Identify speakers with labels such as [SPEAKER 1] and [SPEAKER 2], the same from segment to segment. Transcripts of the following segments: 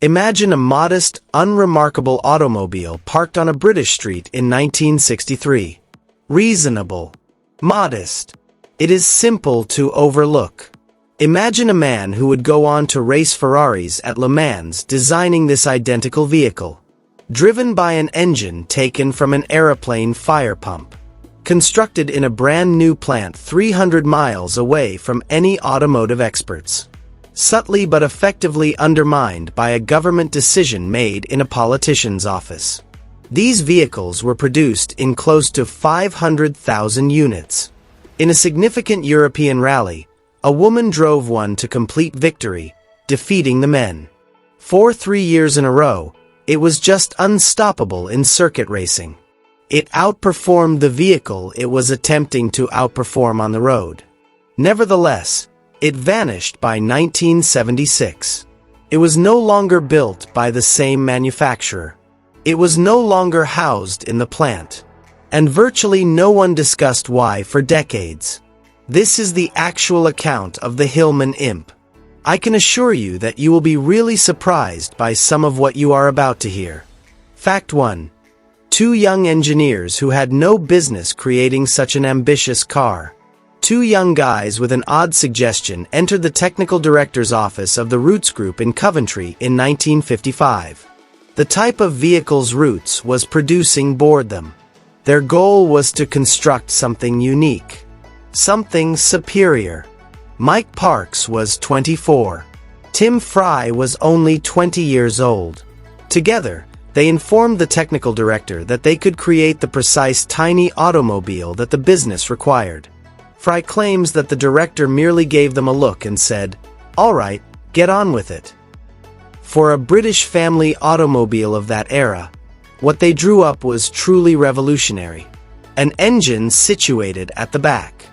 [SPEAKER 1] Imagine a modest, unremarkable automobile parked on a British street in 1963. Reasonable. Modest. It is simple to overlook. Imagine a man who would go on to race Ferraris at Le Mans designing this identical vehicle. Driven by an engine taken from an aeroplane fire pump. Constructed in a brand new plant 300 miles away from any automotive experts. Subtly but effectively undermined by a government decision made in a politician's office. These vehicles were produced in close to 500,000 units. In a significant European rally, a woman drove one to complete victory, defeating the men. For 3 years in a row, it was just unstoppable in circuit racing. It outperformed the vehicle it was attempting to outperform on the road. Nevertheless, it vanished by 1976. It was no longer built by the same manufacturer. It was no longer housed in the plant. And virtually no one discussed why for decades. This is the actual account of the Hillman Imp. I can assure you that you will be really surprised by some of what you are about to hear. Fact 1. 2 young engineers who had no business creating such an ambitious car. 2 young guys with an odd suggestion entered the technical director's office of the Roots Group in Coventry in 1955. The type of vehicles Roots was producing bored them. Their goal was to construct something unique. Something superior. Mike Parks was 24. Tim Fry was only 20 years old. Together, they informed the technical director that they could create the precise tiny automobile that the business required. Fry claims that the director merely gave them a look and said, "All right, get on with it." For a British family automobile of that era, what they drew up was truly revolutionary. An engine situated at the back.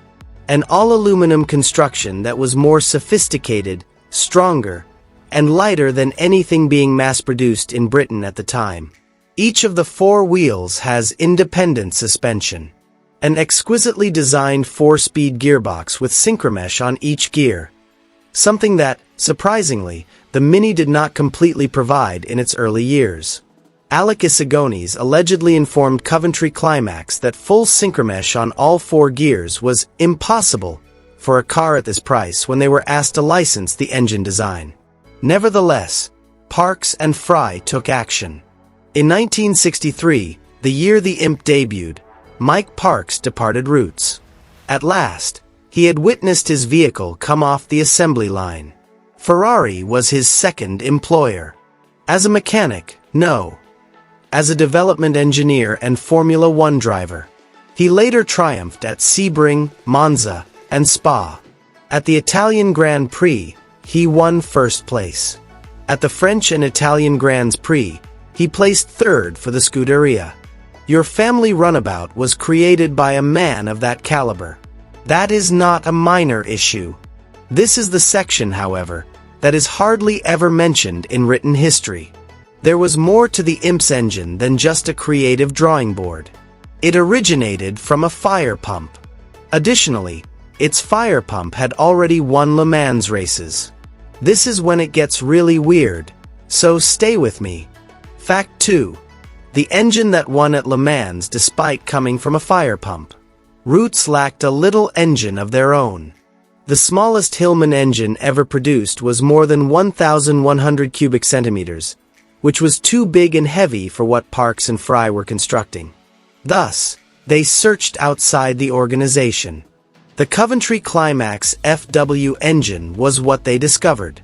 [SPEAKER 1] An all-aluminum construction that was more sophisticated, stronger, and lighter than anything being mass-produced in Britain at the time. Each of the 4 wheels has independent suspension. An exquisitely designed 4-speed gearbox with synchromesh on each gear. Something that, surprisingly, the Mini did not completely provide in its early years. Alec Isagones allegedly informed Coventry Climax that full synchromesh on all 4 gears was impossible for a car at this price when they were asked to license the engine design. Nevertheless, Parks and Fry took action. In 1963, the year the Imp debuted, Mike Parks departed Roots. At last, he had witnessed his vehicle come off the assembly line. Ferrari was his second employer. As a mechanic, no. As a development engineer and Formula One driver. He later triumphed at Sebring, Monza, and Spa. At the Italian Grand Prix, he won first place. At the French and Italian Grands Prix, he placed 3rd for the Scuderia. Your family runabout was created by a man of that caliber. That is not a minor issue. This is the section, however, that is hardly ever mentioned in written history. There was more to the Imp's engine than just a creative drawing board. It originated from a fire pump. Additionally, its fire pump had already won Le Mans races. This is when it gets really weird, so stay with me. Fact 2. The engine that won at Le Mans despite coming from a fire pump. Roots lacked a little engine of their own. The smallest Hillman engine ever produced was more than 1,100 cubic centimeters, which was too big and heavy for what Parks and Fry were constructing. Thus, they searched outside the organization. The Coventry Climax FW engine was what they discovered.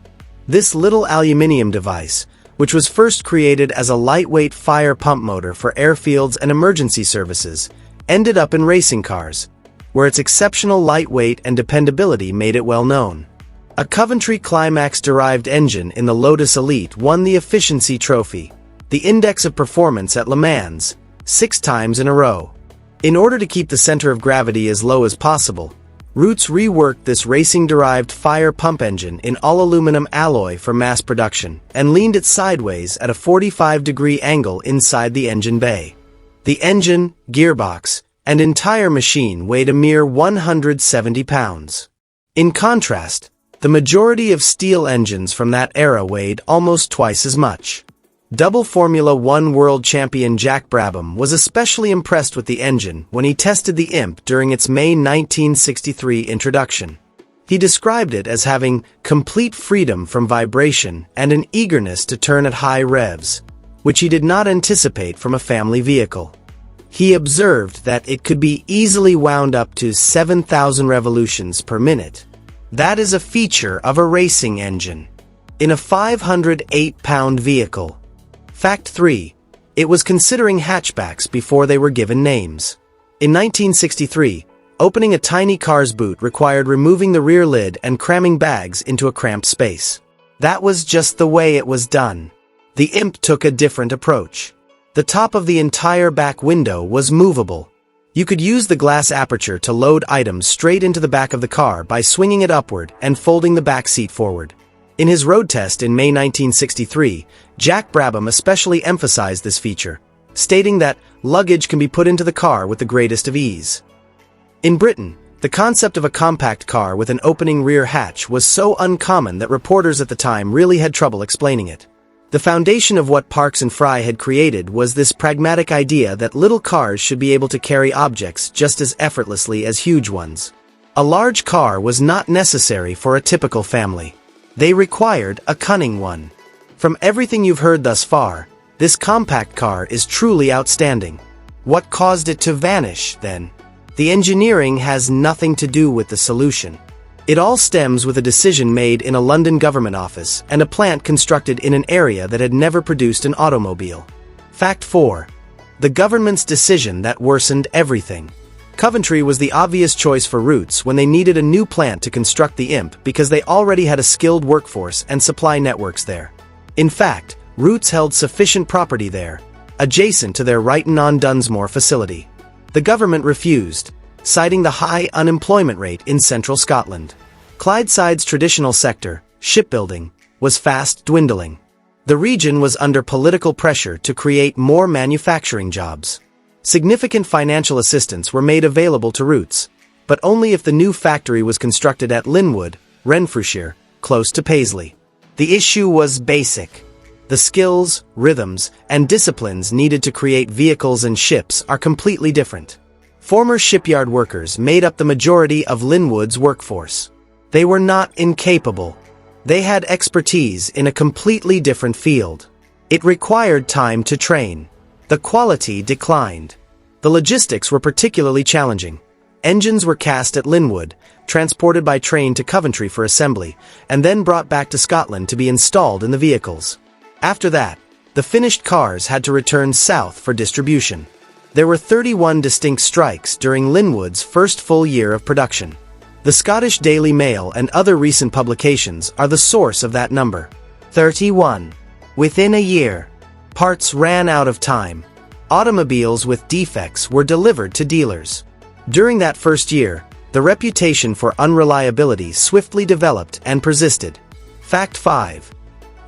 [SPEAKER 1] This little aluminium device, which was first created as a lightweight fire pump motor for airfields and emergency services, ended up in racing cars, where its exceptional lightweight and dependability made it well known. A Coventry Climax-derived engine in the Lotus Elite won the Efficiency Trophy, the index of performance at Le Mans, 6 times in a row. In order to keep the center of gravity as low as possible, Roots reworked this racing-derived fire pump engine in all-aluminum alloy for mass production and leaned it sideways at a 45-degree angle inside the engine bay. The engine, gearbox, and entire machine weighed a mere 170 pounds. In contrast, The majority of steel engines from that era weighed almost twice as much. Double Formula One world champion Jack Brabham was especially impressed with the engine when he tested the Imp during its May 1963 introduction. He described it as having complete freedom from vibration and an eagerness to turn at high revs, which he did not anticipate from a family vehicle. He observed that it could be easily wound up to 7,000 revolutions per minute. That is a feature of a racing engine. In a 508-pound vehicle. Fact 3. It was considering hatchbacks before they were given names. In 1963, opening a tiny car's boot required removing the rear lid and cramming bags into a cramped space. That was just the way it was done. The Imp took a different approach. The top of the entire back window was movable. You could use the glass aperture to load items straight into the back of the car by swinging it upward and folding the back seat forward. In his road test in May 1963, Jack Brabham especially emphasized this feature, stating that luggage can be put into the car with the greatest of ease. In Britain, the concept of a compact car with an opening rear hatch was so uncommon that reporters at the time really had trouble explaining it. The foundation of what Parks and Fry had created was this pragmatic idea that little cars should be able to carry objects just as effortlessly as huge ones. A large car was not necessary for a typical family. They required a cunning one. From everything you've heard thus far, this compact car is truly outstanding. What caused it to vanish, then? The engineering has nothing to do with the solution. It all stems with a decision made in a London government office and a plant constructed in an area that had never produced an automobile. Fact 4. The government's decision that worsened everything. Coventry was the obvious choice for Rootes when they needed a new plant to construct the Imp because they already had a skilled workforce and supply networks there. In fact, Rootes held sufficient property there, adjacent to their Wrighton-on-Dunsmore facility. The government refused, citing the high unemployment rate in central Scotland. Clydeside's traditional sector, shipbuilding, was fast dwindling. The region was under political pressure to create more manufacturing jobs. Significant financial assistance were made available to Rootes, but only if the new factory was constructed at Linwood, Renfrewshire, close to Paisley. The issue was basic. The skills, rhythms, and disciplines needed to create vehicles and ships are completely different. Former shipyard workers made up the majority of Linwood's workforce. They were not incapable. They had expertise in a completely different field. It required time to train. The quality declined. The logistics were particularly challenging. Engines were cast at Linwood, transported by train to Coventry for assembly, and then brought back to Scotland to be installed in the vehicles. After that, the finished cars had to return south for distribution. There were 31 distinct strikes during Linwood's first full year of production. The Scottish Daily Mail and other recent publications are the source of that number. 31. Within a year, parts ran out of time. Automobiles with defects were delivered to dealers. During that first year, the reputation for unreliability swiftly developed and persisted. Fact 5.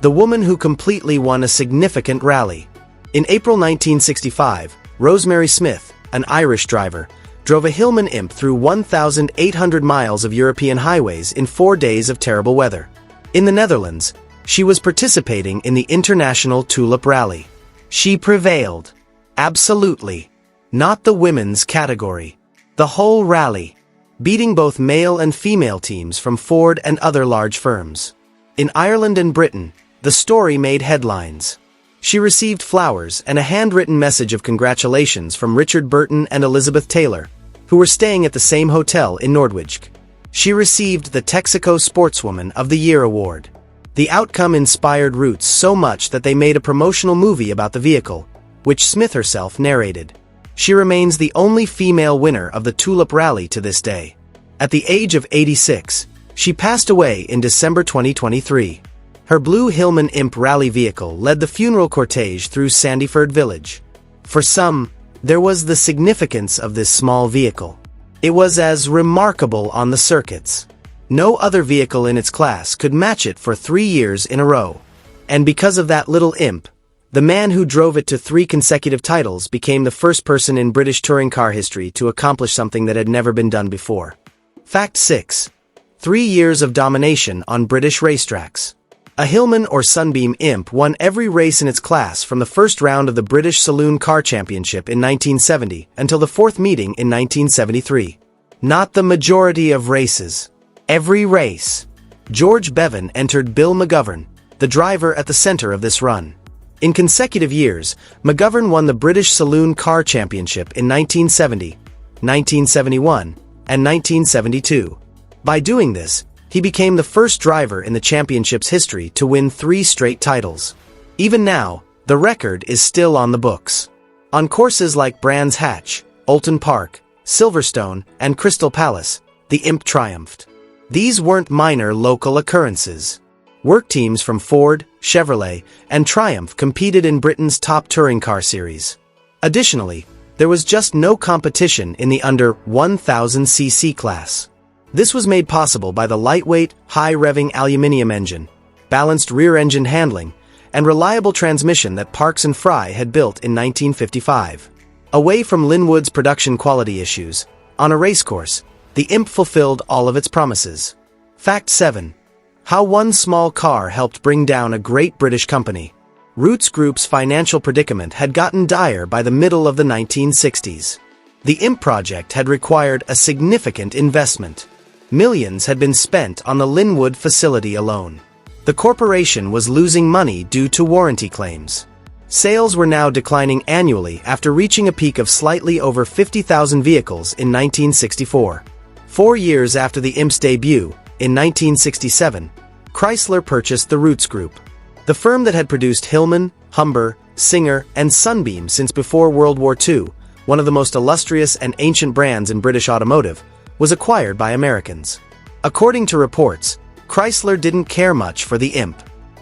[SPEAKER 1] The woman who completely won a significant rally. In April 1965, Rosemary Smith, an Irish driver, drove a Hillman Imp through 1,800 miles of European highways in 4 days of terrible weather. In the Netherlands, she was participating in the International Tulip Rally. She prevailed. Absolutely. Not the women's category. The whole rally. Beating both male and female teams from Ford and other large firms. In Ireland and Britain, the story made headlines. She received flowers and a handwritten message of congratulations from Richard Burton and Elizabeth Taylor, who were staying at the same hotel in Nordwijk. She received the Texaco Sportswoman of the Year award. The outcome inspired Rootes so much that they made a promotional movie about the vehicle, which Smith herself narrated. She remains the only female winner of the Tulip Rally to this day. At the age of 86, she passed away in December 2023. Her blue Hillman Imp rally vehicle led the funeral cortege through Sandyford village. For some, there was the significance of this small vehicle. It was as remarkable on the circuits. No other vehicle in its class could match it for 3 years in a row. And because of that little Imp, the man who drove it to 3 consecutive titles became the first person in British touring car history to accomplish something that had never been done before. Fact 6. 3 years of domination on British racetracks. A Hillman or Sunbeam Imp won every race in its class from the first round of the British Saloon Car Championship in 1970 until the fourth meeting in 1973. Not the majority of races. Every race. George Bevan entered Bill McGovern, the driver at the center of this run. In consecutive years, McGovern won the British Saloon Car Championship in 1970, 1971, and 1972. By doing this, he became the first driver in the championship's history to win 3 straight titles. Even now, the record is still on the books. On courses like Brands Hatch, Oulton Park, Silverstone, and Crystal Palace, the Imp triumphed. These weren't minor local occurrences. Work teams from Ford, Chevrolet, and Triumph competed in Britain's top touring car series. Additionally, there was just no competition in the under 1,000cc class. This was made possible by the lightweight, high-revving aluminium engine, balanced rear-engine handling, and reliable transmission that Parks and Fry had built in 1955. Away from Linwood's production quality issues, on a racecourse, the Imp fulfilled all of its promises. Fact 7. How one small car helped bring down a great British company. Rootes Group's financial predicament had gotten dire by the middle of the 1960s. The Imp project had required a significant investment. Millions had been spent on the Linwood facility alone. The corporation was losing money due to warranty claims. Sales were now declining annually after reaching a peak of slightly over 50,000 vehicles in 1964. 4 years after the Imp's debut, in 1967, Chrysler purchased the Rootes Group. The firm that had produced Hillman, Humber, Singer, and Sunbeam since before World War II, one of the most illustrious and ancient brands in British automotive, was acquired by Americans. According to reports, Chrysler didn't care much for the Imp.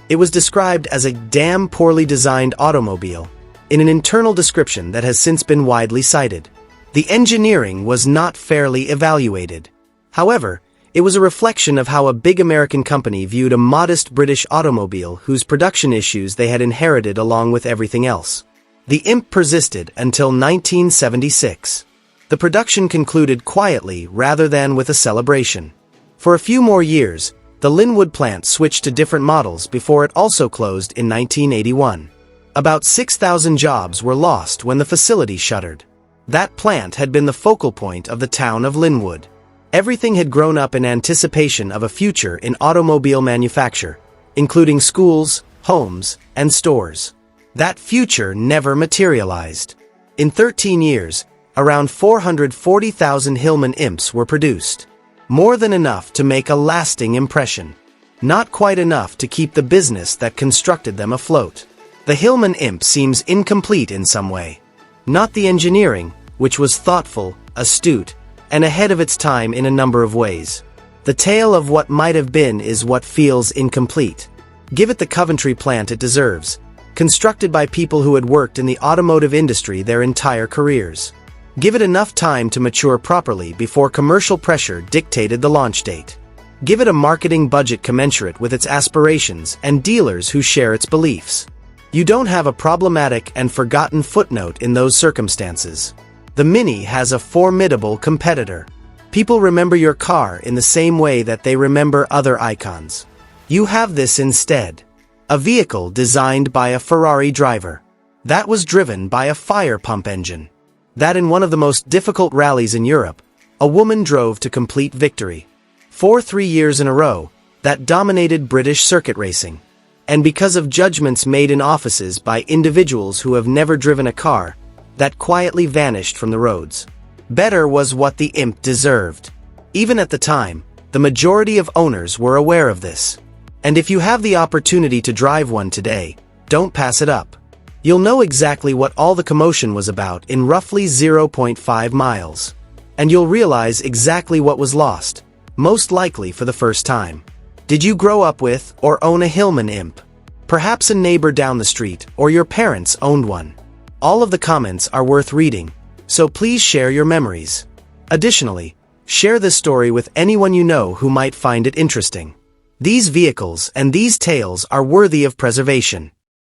[SPEAKER 1] It was described as a damn poorly designed automobile, in an internal description that has since been widely cited. The engineering was not fairly evaluated. However, it was a reflection of how a big American company viewed a modest British automobile whose production issues they had inherited along with everything else. The Imp persisted until 1976. The production concluded quietly rather than with a celebration. For a few more years, the Linwood plant switched to different models before it also closed in 1981. About 6,000 jobs were lost when the facility shuttered. That plant had been the focal point of the town of Linwood. Everything had grown up in anticipation of a future in automobile manufacture, including schools, homes, and stores. That future never materialized. In 13 years, around 440,000 Hillman Imps were produced. More than enough to make a lasting impression. Not quite enough to keep the business that constructed them afloat. The Hillman Imp seems incomplete in some way. Not the engineering, which was thoughtful, astute, and ahead of its time in a number of ways. The tale of what might have been is what feels incomplete. Give it the Coventry plant it deserves, constructed by people who had worked in the automotive industry their entire careers. Give it enough time to mature properly before commercial pressure dictated the launch date. Give it a marketing budget commensurate with its aspirations and dealers who share its beliefs. You don't have a problematic and forgotten footnote in those circumstances. The Mini has a formidable competitor. People remember your car in the same way that they remember other icons. You have this instead. A vehicle designed by a Ferrari driver. That was driven by a fire pump engine. That in one of the most difficult rallies in Europe, a woman drove to complete victory. For 3 years in a row, that dominated British circuit racing. And because of judgments made in offices by individuals who have never driven a car, that quietly vanished from the roads. Better was what the Imp deserved. Even at the time, the majority of owners were aware of this. And if you have the opportunity to drive one today, don't pass it up. You'll know exactly what all the commotion was about in roughly 0.5 miles. And you'll realize exactly what was lost, most likely for the first time. Did you grow up with or own a Hillman Imp? Perhaps a neighbor down the street or your parents owned one. All of the comments are worth reading, so please share your memories. Additionally, share this story with anyone you know who might find it interesting. These vehicles and these tales are worthy of preservation.